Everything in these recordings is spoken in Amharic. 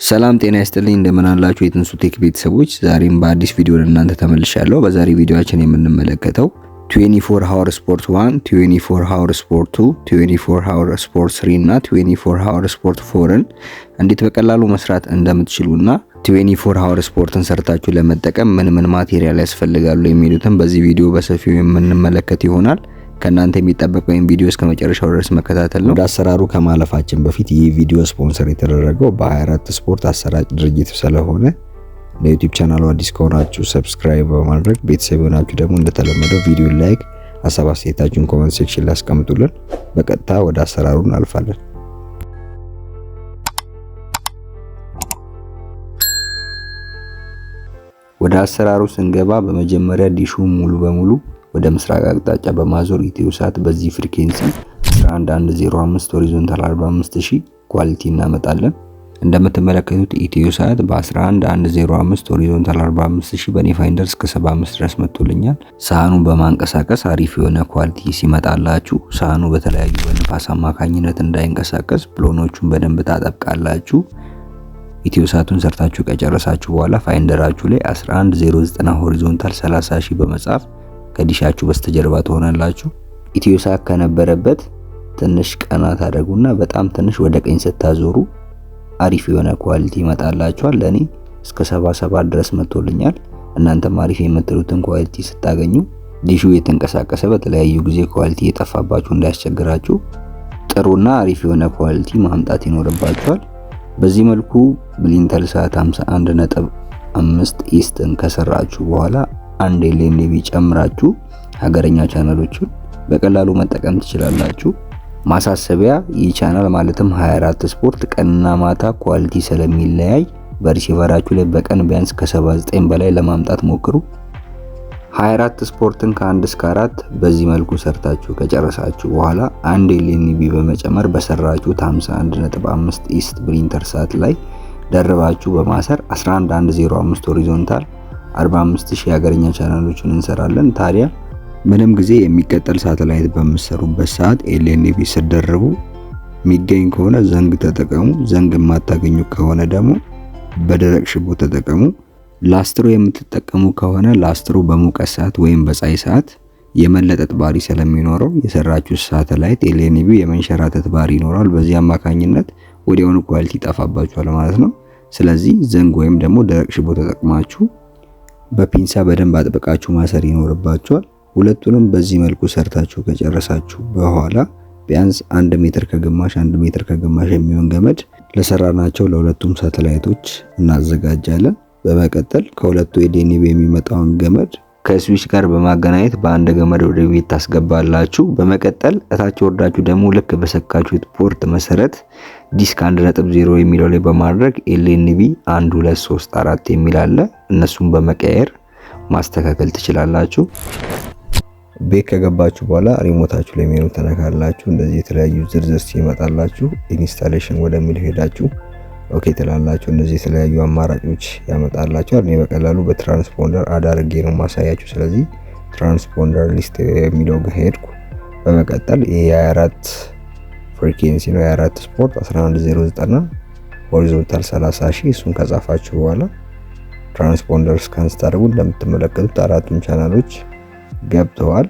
ሰላም ጤና ይስጥልኝ እንደምን አላችሁ የትንሱ ቴክ ቤተሰቦች፣ ዛሬም በአዲስ ቪዲዮ ለእናንተ ተመልሻለሁ። በዛሬ ቪዲዮአችን የምንመለከተው 24 ሃወር ስፖርት 1፣ 24 ሃወር ስፖርት 2፣ 24 ሃወር ስፖርት 3 እና 24 ሃወር ስፖርት 4ን እንዴት በቀላሉ መስራት እንደምትችሉና 24 ሃወር ስፖርትን ሰርታችሁ ለመጠቀም ምን ማቴሪያል ያስፈልጋሉ የሚሉትን በዚህ ቪዲዮ በሰፊው የምንመለከት ይሆናል። ከናንተ የሚጠበቀው ቪዲዮ እስከ መጨረሻው ድረስ መከታተል ነው። ወደ አሰራሩ ከማለፋችን በፊት ይህ ቪዲዮ ስፖንሰር የተደረገው በ24 ስፖርት አሰራጭ ድርጅት ስለሆነ ለዩቲዩብ ቻናሉ አዲስ ከሆናችሁ ሰብስክራይብ በማድረግ ቤተሰብ ሆናችሁ ደግሞ እንደተለመደው ቪዲዮ ላይክ፣ ሀሳብ አስተያየታችሁን ኮሜንት ሴክሽን ላይ አስቀምጡልን። በቀጥታ ወደ አሰራሩ እናልፋለን። ወደ አሰራሩ ስንገባ በመጀመሪያ ዲሹ ሙሉ በሙሉ ወደ ምስራቅ አቅጣጫ በማዞር ኢትዮሳት በዚህ ፍሪኩዌንሲ 11105 ሆሪዞንታል 45000 ኳሊቲ እናመጣለን። እንደምትመለከቱት ኢትዮሳት በ11105 ሆሪዞንታል 45000 በኔ ፋይንደር እስከ 75 ድረስ መጥቶልኛል። ሳህኑን በማንቀሳቀስ አሪፍ የሆነ ኳሊቲ ሲመጣላችሁ ሳህኑ በተለያዩ በንፋስ አማካኝነት እንዳይንቀሳቀስ ብሎኖቹን በደንብ ታጠብቃላችሁ። ኢትዮሳቱን ሰርታችሁ ከጨረሳችሁ በኋላ ፋይንደራችሁ ላይ 11090 ሆሪዞንታል 30000 በመጻፍ ከዲሻችሁ በስተጀርባ ትሆናላችሁ። ኢትዮሳት ከነበረበት ትንሽ ቀና ታደርጉና በጣም ትንሽ ወደ ቀኝ ስታዞሩ አሪፍ የሆነ ኳሊቲ ይመጣላችኋል። ለኔ እስከ 77 ድረስ መጥቶልኛል። እናንተም አሪፍ የምትሉትን ኳሊቲ ስታገኙ ዲሹ የተንቀሳቀሰ በተለያዩ ጊዜ ኳሊቲ የጠፋባችሁ እንዳያስቸግራችሁ ጥሩና አሪፍ የሆነ ኳሊቲ ማምጣት ይኖርባችኋል። በዚህ መልኩ ብሊንተል ሰዓት 51.5 ኢስትን ከሰራችሁ በኋላ አንድ ኤልኤንቢ ጨምራችሁ ሀገረኛ ቻናሎችን በቀላሉ መጠቀም ትችላላችሁ። ማሳሰቢያ፣ ይህ ቻናል ማለትም 24 ስፖርት ቀንና ማታ ኳሊቲ ስለሚለያይ በሪሲቨራችሁ ላይ በቀን ቢያንስ ከ79 በላይ ለማምጣት ሞክሩ። 24 ስፖርትን ከ1 እስከ 4 በዚህ መልኩ ሰርታችሁ ከጨረሳችሁ በኋላ አንድ ኤልኤንቢ በመጨመር በሰራችሁት 51.5 ኢስት ብሊንተር ሰዓት ላይ ደርባችሁ በማሰር 11105 ሆሪዞንታል 45000 የሀገረኛ ቻናሎችን እንሰራለን። ታዲያ ምንም ጊዜ የሚቀጠል ሳተላይት በምትሰሩበት ሰዓት ኤልኤንቢ ስትደርቡ የሚገኝ ከሆነ ዘንግ ተጠቀሙ። ዘንግ የማታገኙ ከሆነ ደግሞ በደረቅ ሽቦ ተጠቀሙ። ላስትሮ የምትጠቀሙ ከሆነ ላስትሮ በሙቀት ሰዓት ወይም በፀሐይ ሰዓት የመለጠጥ ባህሪ ስለሚኖረው የሰራችሁ ሳተላይት ኤልኤንቢ የመንሸራተት ባህሪ ይኖራል። በዚህ አማካኝነት ወዲያውኑ ኳሊቲ ይጠፋባችኋል ማለት ነው። ስለዚህ ዘንግ ወይም ደግሞ ደረቅ ሽቦ ተጠቅማችሁ በፒንሳ በደንብ አጥብቃችሁ ማሰር ይኖርባችኋል። ሁለቱንም በዚህ መልኩ ሰርታችሁ ከጨረሳችሁ በኋላ ቢያንስ 1 ሜትር ከግማሽ የሚሆን ገመድ ለሰራናቸው ለሁለቱም ሳተላይቶች እናዘጋጃለን። በመቀጠል ከሁለቱ ኤልኤንቢ የሚመጣውን ገመድ ከስዊች ጋር በማገናኘት በአንድ ገመድ ወደ ቤት ታስገባላችሁ። በመቀጠል እታች ወርዳችሁ ደግሞ ልክ በሰካችሁት ፖርት መሰረት ዲስክ 1.0 የሚለው ላይ በማድረግ ኤልኤንቢ 1 2 3 4 የሚል አለ። እነሱን በመቀየር ማስተካከል ትችላላችሁ። ቤት ከገባችሁ በኋላ ሪሞታችሁ ላይ ሜኑ ተነካላችሁ። እንደዚህ የተለያዩ ዝርዝር ሲመጣላችሁ ኢንስታሌሽን ወደሚል ሄዳችሁ ኦኬ ትላላችሁ። እነዚህ የተለያዩ አማራጮች ያመጣላችኋል። እኔ በቀላሉ በትራንስፖንደር አዳርጌ ነው ማሳያችሁ። ስለዚህ ትራንስፖንደር ሊስት የሚለው ጋር ሄድኩ። በመቀጠል የ24 ፍሪኩዌንሲ ነው የ24 ስፖርት 11090 ሆሪዞንታል 30000 እሱን ከጻፋችሁ በኋላ ትራንስፖንደር ስካን ስታደርጉ እንደምትመለከቱት አራቱም ቻናሎች ገብተዋል።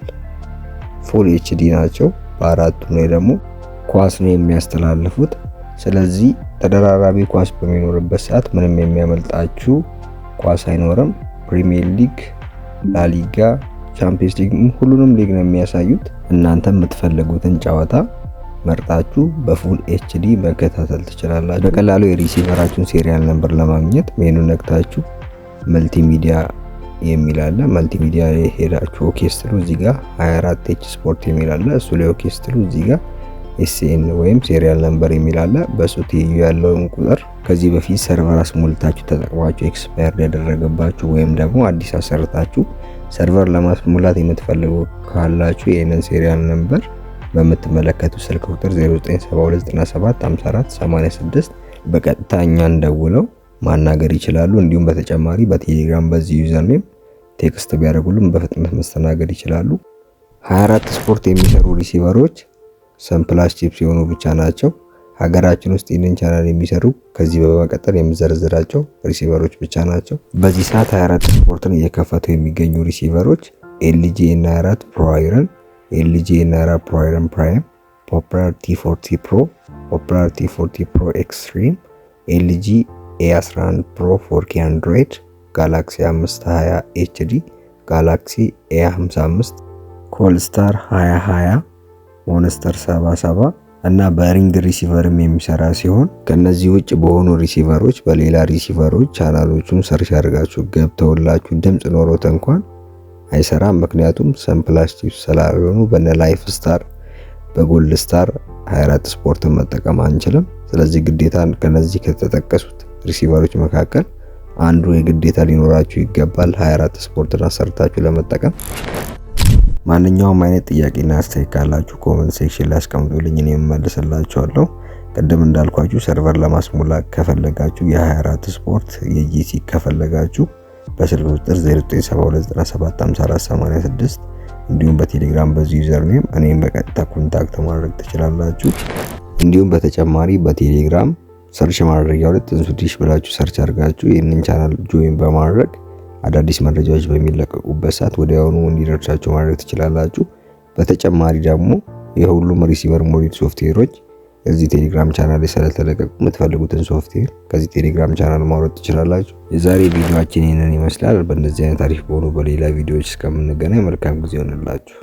ፉል ኤችዲ ናቸው። በአራቱም ላይ ደግሞ ኳስ ነው የሚያስተላልፉት። ስለዚህ ተደራራቢ ኳስ በሚኖርበት ሰዓት ምንም የሚያመልጣችሁ ኳስ አይኖርም። ፕሪሚየር ሊግ፣ ላሊጋ፣ ቻምፒየንስ ሊግ ሁሉንም ሊግ ነው የሚያሳዩት። እናንተ የምትፈልጉትን ጨዋታ መርጣችሁ በፉል ኤችዲ መከታተል ትችላላችሁ። በቀላሉ የሪሲቨራችሁን ሴሪያል ነምበር ለማግኘት ሜኑ ነክታችሁ መልቲሚዲያ የሚል አለ። መልቲሚዲያ ላይ ሄዳችሁ ኦኬ ስትሉ እዚህ ጋር 24H ስፖርት የሚል አለ። እሱ ላይ ኦኬ ስትሉ እዚህ ጋር ኤስኤን ወይም ሴሪያል ነምበር የሚል አለ። በሱ ትይዩ ያለውን ቁጥር ከዚህ በፊት ሰርቨር አስሞልታችሁ ተጠቅማችሁ ኤክስፓየርድ ያደረገባችሁ ወይም ደግሞ አዲስ አሰርታችሁ ሰርቨር ለማስሞላት የምትፈልጉ ካላችሁ ይሄንን ሴሪያል ነምበር በምትመለከቱ ስልክ ቁጥር 0972975486 በቀጥታ እኛን ደውለው ማናገር ይችላሉ። እንዲሁም በተጨማሪ በቴሌግራም በዚህ ዩዘርኔም ቴክስት ቢያደርጉልን በፍጥነት መስተናገድ ይችላሉ። 24 ስፖርት የሚሰሩ ሪሲቨሮች ሰምፕላስ ቺፕስ የሆኑ ብቻ ናቸው። ሀገራችን ውስጥ ይህንን ቻናል የሚሰሩ ከዚህ በመቀጠል የምዘረዝራቸው ሪሲቨሮች ብቻ ናቸው። በዚህ ሰዓት 24 ስፖርትን እየከፈቱ የሚገኙ ሪሲቨሮች ኤልጂ ኤን24 ፕሮ አይረን፣ ኤልጂ ኤን24 ፕሮ አይረን ፕራይም፣ ፖፑላር ቲ40 ፕሮ፣ ፖፑላር ቲ40 ፕሮ ኤክስትሪም፣ ኤልጂ ኤ11 ፕሮ 4K አንድሮይድ፣ ጋላክሲ 520 ኤችዲ፣ ጋላክሲ ኤ55፣ ኮልስታር 2020፣ ሞንስተር 77 እና በሪንግ ሪሲቨርም የሚሰራ ሲሆን ከነዚህ ውጭ በሆኑ ሪሲቨሮች በሌላ ሪሲቨሮች ቻናሎቹን ሰርች አድርጋችሁ ገብተውላችሁ ድምጽ ኖሮት እንኳን አይሰራም። ምክንያቱም ሰምፕላስቲቭ ስላልሆኑ በነ ላይፍ ስታር በጎልድ ስታር 24 ስፖርትን መጠቀም አንችልም። ስለዚህ ግዴታ ከነዚህ ከተጠቀሱት ሪሲቨሮች መካከል አንዱ የግዴታ ሊኖራችሁ ይገባል 24 ስፖርትን አሰርታችሁ ለመጠቀም። ማንኛውም አይነት ጥያቄና አስተያየት ካላችሁ ኮሜንት ሴክሽን ላይ አስቀምጡልኝ፣ እኔ እመልስላችኋለሁ። ቅድም እንዳልኳችሁ ሰርቨር ለማስሞላት ከፈለጋችሁ የ24 ስፖርት የጂሲ ከፈለጋችሁ በስልክ ቁጥር 0972975486 እንዲሁም በቴሌግራም በዚህ ዩዘርኔም እኔም በቀጥታ ኮንታክት ማድረግ ትችላላችሁ። እንዲሁም በተጨማሪ በቴሌግራም ሰርች ማድረጊያው ላይ ትንሱ ዲሽ ብላችሁ ሰርች አድርጋችሁ ይህንን ቻናል ጆይን በማድረግ አዳዲስ መረጃዎች በሚለቀቁበት ሰዓት ወዲያውኑ እንዲደርሳችሁ ማድረግ ትችላላችሁ። በተጨማሪ ደግሞ የሁሉም ሪሲቨር ሞዴል ሶፍትዌሮች እዚህ ቴሌግራም ቻናል ላይ ስለተለቀቁ የምትፈልጉትን ሶፍትዌር ከዚህ ቴሌግራም ቻናል ማውረድ ትችላላችሁ። የዛሬ ቪዲዮአችን ይህንን ይመስላል። በእንደዚህ አይነት አሪፍ በሆኑ በሌላ ቪዲዮዎች እስከምንገናኝ መልካም ጊዜ ይሆንላችሁ።